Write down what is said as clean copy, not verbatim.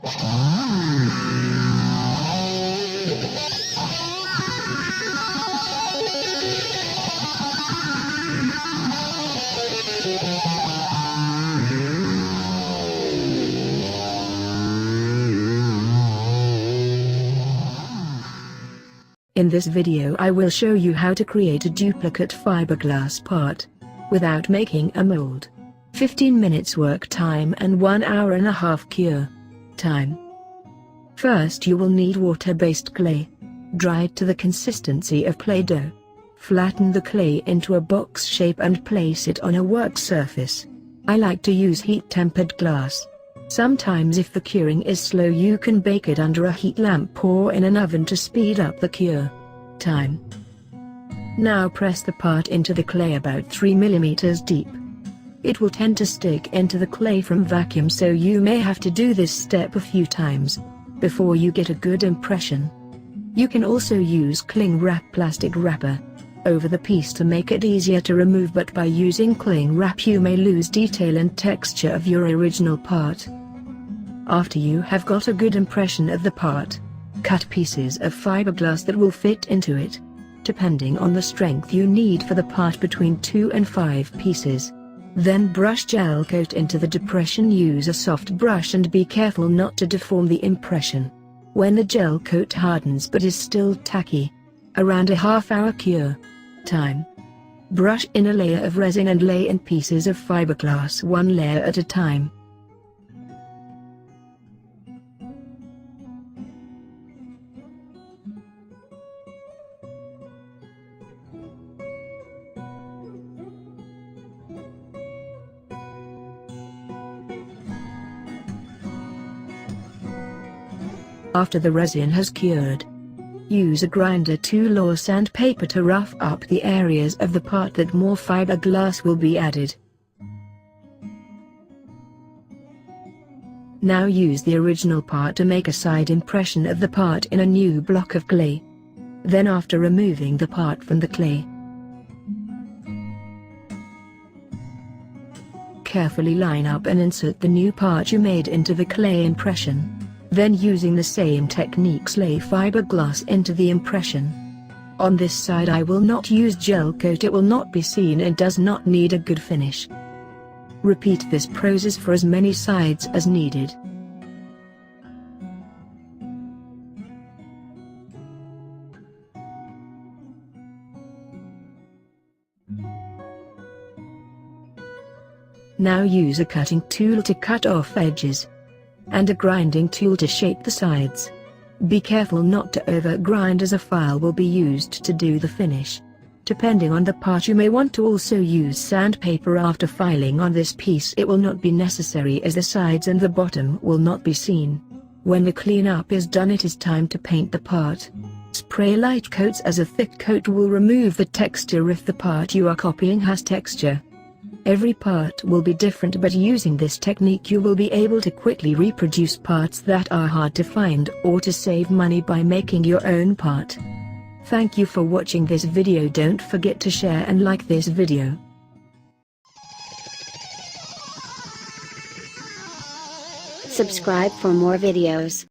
In this video I will show you how to create a duplicate fiberglass part without making a mold. 15 minutes work time and 1 hour and a half cure time. First you will need water-based clay, dried to the consistency of clay dough. Flatten the clay into a box shape and place it on a work surface. I like to use heat-tempered glass. Sometimes if the curing is slow you can bake it under a heat lamp or in an oven to speed up the cure time. Now press the part into the clay about 3 mm deep. It will tend to stick into the clay from vacuum, so you may have to do this step a few times before you get a good impression. You can also use cling wrap plastic wrapper over the piece to make it easier to remove, but by using cling wrap you may lose detail and texture of your original part. After you have got a good impression of the part, cut pieces of fiberglass that will fit into it, depending on the strength you need for the part, between 2 and 5 pieces. Then brush gel coat into the depression. Use a soft brush and be careful not to deform the impression. When the gel coat hardens but is still tacky, around a half-hour cure time, brush in a layer of resin and lay in pieces of fiberglass one layer at a time. After the resin has cured, use a grinder tool or sandpaper to rough up the areas of the part that more fiberglass will be added. Now use the original part to make a side impression of the part in a new block of clay. Then after removing the part from the clay, carefully line up and insert the new part you made into the clay impression. Then using the same techniques lay fiberglass into the impression. On this side I will not use gel coat, it will not be seen and does not need a good finish. Repeat this process for as many sides as needed. Now use a cutting tool to cut off edges, and a grinding tool to shape the sides. Be careful not to over-grind, as a file will be used to do the finish. Depending on the part you may want to also use sandpaper after filing on this piece. It will not be necessary as the sides and the bottom will not be seen. When the cleanup is done it is time to paint the part. Spray light coats, as a thick coat will remove the texture if the part you are copying has texture. Every part will be different, but using this technique you will be able to quickly reproduce parts that are hard to find, or to save money by making your own part. Thank you for watching this video. Don't forget to share and like this video. Subscribe for more videos.